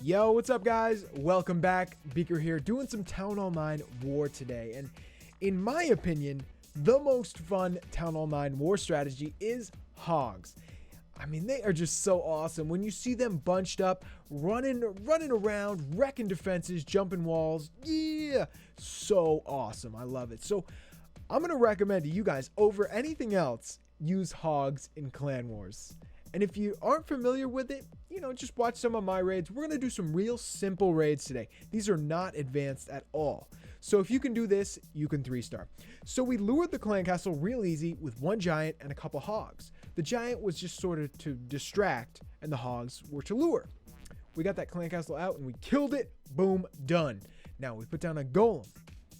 Yo, what's up guys? Welcome back. Beaker here doing some Town Hall 9 War today. And in my opinion, the most fun Town Hall 9 War strategy is Hogs. I mean, they are just so awesome. When you see them bunched up, running around, wrecking defenses, jumping walls. Yeah, so awesome. I love it. So I'm going to recommend to you guys over anything else, use Hogs in Clan Wars. And if you aren't familiar with it, just watch some of my raids. We're going to do some real simple raids today. These are not advanced at all. So if you can do this, you can 3-star. So we lured the clan castle real easy with one giant and a couple hogs. The giant was just sort of to distract and the hogs were to lure. We got that clan castle out and we killed it. Boom, done. Now we put down a golem.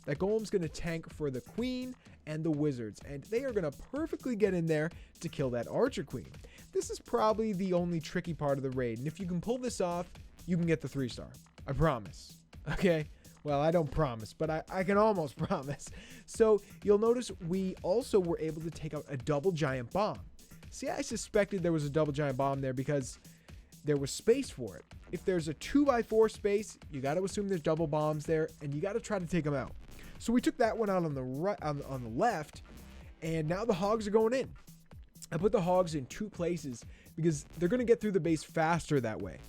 That golem's going to tank for the queen and the wizards, and they are going to perfectly get in there to kill that archer queen. This is probably the only tricky part of the raid, and if you can pull this off, you can get the 3-star. I promise. Okay? Well, I don't promise, but I can almost promise. So you'll notice we also were able to take out a double giant bomb. See, I suspected there was a double giant bomb there because there was space for it. If there's a 2x4 space, you got to assume there's double bombs there, and you got to try to take them out. So we took that one out on the right, on the left, and now the hogs are going in. I put the hogs in 2 places because they're going to get through the base faster that way.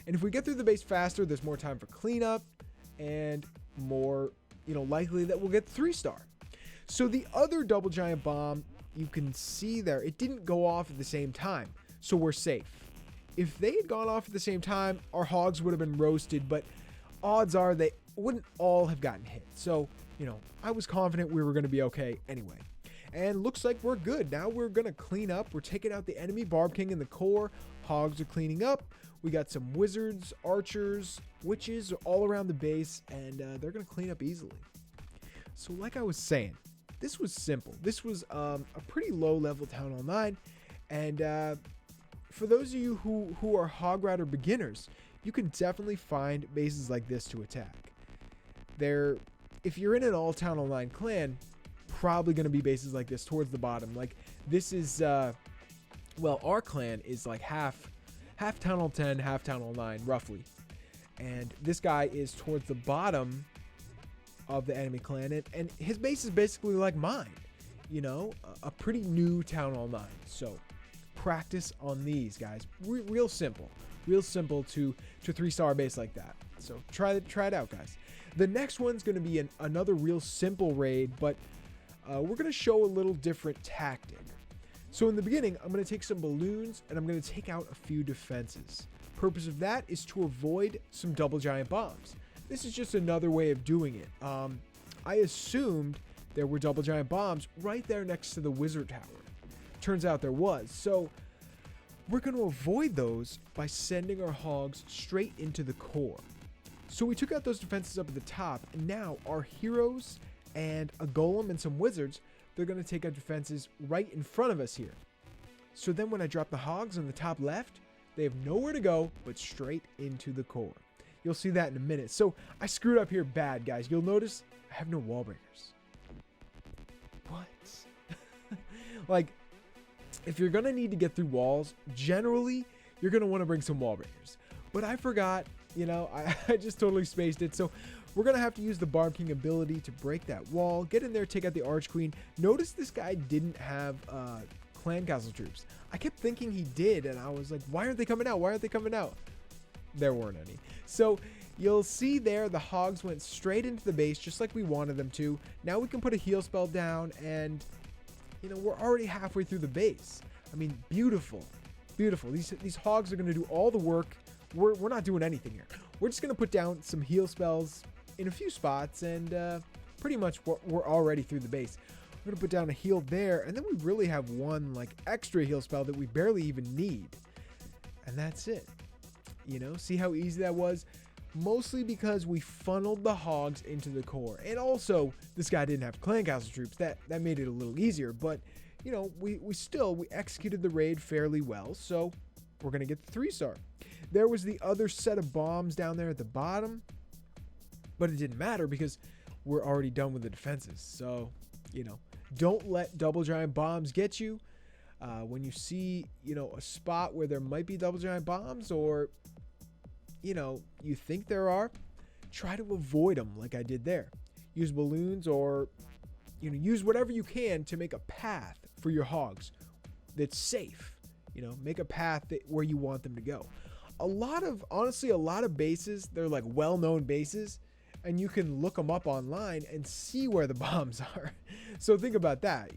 And if we get through the base faster, there's more time for cleanup and more, likely that we'll get 3-star. So the other double giant bomb, you can see there, it didn't go off at the same time. So we're safe. If they had gone off at the same time, our hogs would have been roasted, but odds are they wouldn't all have gotten hit. So, I was confident we were going to be okay anyway. And looks like we're good. Now we're going to clean up. We're taking out the enemy Barb King in the core. Hogs are cleaning up. We got some wizards, archers, witches all around the base, and they're going to clean up easily. So like I was saying, this was simple. This was a pretty low level Town Hall 9. And for those of you who are Hog Rider beginners, you can definitely find bases like this to attack. If you're in an all Town Hall 9 clan, probably going to be bases like this towards the bottom. Like this is, our clan is like half Town Hall 10, half Town Hall 9, roughly. And this guy is towards the bottom of the enemy clan, and his base is basically like mine. A pretty new Town Hall 9. So practice on these guys. Real simple to 3-star base like that. So try it out, guys. The next one's going to be another real simple raid, but we're going to show a little different tactic. So in the beginning, I'm going to take some balloons and I'm going to take out a few defenses. Purpose of that is to avoid some double giant bombs. This is just another way of doing it. I assumed there were double giant bombs right there next to the wizard tower. Turns out there was. So we're going to avoid those by sending our hogs straight into the core. So we took out those defenses up at the top, and now our heroes and a golem and some wizards, they're going to take out defenses right in front of us here. So then when I drop the hogs on the top left, they have nowhere to go but straight into the core. You'll see that in a minute. So I screwed up here bad, guys. You'll notice I have no wall breakers. What? Like, if you're going to need to get through walls, generally, you're going to want to bring some wall breakers. But I forgot, I just totally spaced it. So we're going to have to use the Barb King ability to break that wall, get in there, take out the Arch Queen. Notice this guy didn't have clan castle troops. I kept thinking he did, and I was like, why aren't they coming out? Why aren't they coming out? There weren't any. So you'll see there the hogs went straight into the base just like we wanted them to. Now we can put a heal spell down, and we're already halfway through the base. I mean, beautiful. These hogs are going to do all the work. We're not doing anything here. We're just going to put down some heal spells in a few spots, and pretty much we're already through the base. We're going to put down a heal there, and then we really have one extra heal spell that we barely even need. And that's it. See how easy that was? Mostly because we funneled the hogs into the core. And also, this guy didn't have clan castle troops. That made it a little easier. But, we executed the raid fairly well. So we're going to get the 3-star. There was the other set of bombs down there at the bottom. But it didn't matter because we're already done with the defenses. So, don't let double giant bombs get you. When you see, a spot where there might be double giant bombs, or you think there are, try to avoid them like I did there. Use balloons or, use whatever you can to make a path for your hogs that's safe. Make a path where you want them to go. Honestly, a lot of bases, they're like well-known bases, and you can look them up online and see where the bombs are. So think about that,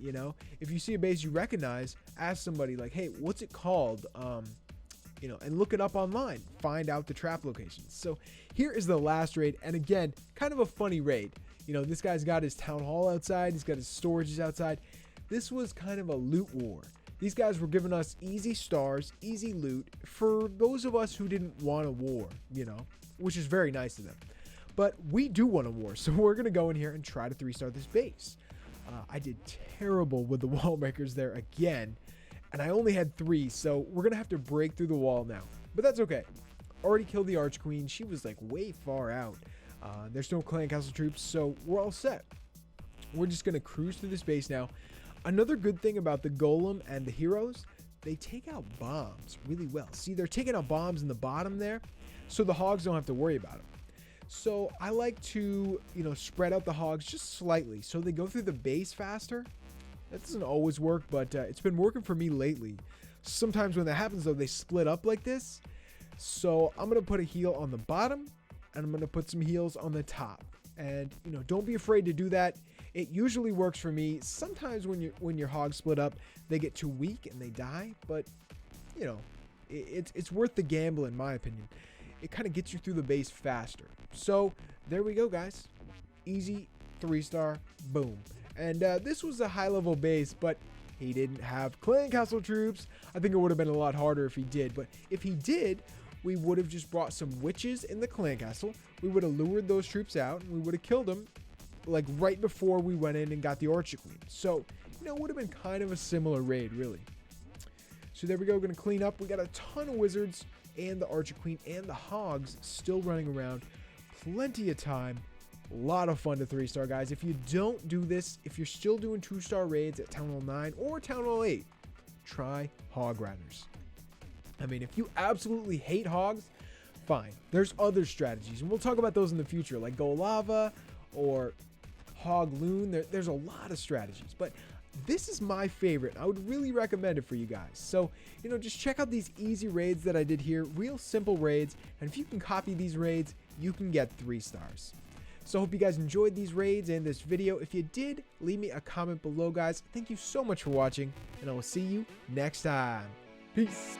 if you see a base you recognize, ask somebody like, hey, what's it called? And look it up online, find out the trap locations. So here is the last raid. And again, kind of a funny raid. This guy's got his town hall outside. He's got his storages outside. This was kind of a loot war. These guys were giving us easy stars, easy loot for those of us who didn't want a war, which is very nice of them. But we do want a war, so we're going to go in here and try to 3-star this base. I did terrible with the wall breakers there again, and I only had 3, so we're going to have to break through the wall now. But that's okay. Already killed the Arch Queen. She was like way far out. There's no clan castle troops, so we're all set. We're just going to cruise through this base now. Another good thing about the golem and the heroes, they take out bombs really well. See, they're taking out bombs in the bottom there, so the hogs don't have to worry about them. So I like to, spread out the hogs just slightly so they go through the base faster. That doesn't always work, but it's been working for me lately. Sometimes when that happens, though, they split up like this. So I'm going to put a heal on the bottom, and I'm going to put some heals on the top. And, don't be afraid to do that. It usually works for me. Sometimes when your hogs split up, they get too weak and they die. But, it's worth the gamble in my opinion. It kind of gets you through the base faster. So there we go, guys. Easy 3-star, boom. And this was a high-level base, but he didn't have clan castle troops. I think it would have been a lot harder if he did. But if he did, we would have just brought some witches in the clan castle. We would have lured those troops out, and we would have killed them like right before we went in and got the Archer Queen. So, it would have been kind of a similar raid, really. So there we go. We're going to clean up. We got a ton of wizards and the Archer Queen and the hogs still running around. Plenty of time. A lot of fun to 3-star, guys. If you don't do this, if you're still doing 2-star raids at Town Hall 9 or Town Hall 8, try Hog Riders. I mean, if you absolutely hate hogs, fine. There's other strategies, and we'll talk about those in the future, like Go Lava or Hog Loon. There's a lot of strategies, but this is my favorite. I would really recommend it for you guys. So, just check out these easy raids that I did here. Real simple raids, and if you can copy these raids, you can get 3 stars. So I hope you guys enjoyed these raids and this video. If you did, leave me a comment below, guys. Thank you so much for watching, and I will see you next time. Peace.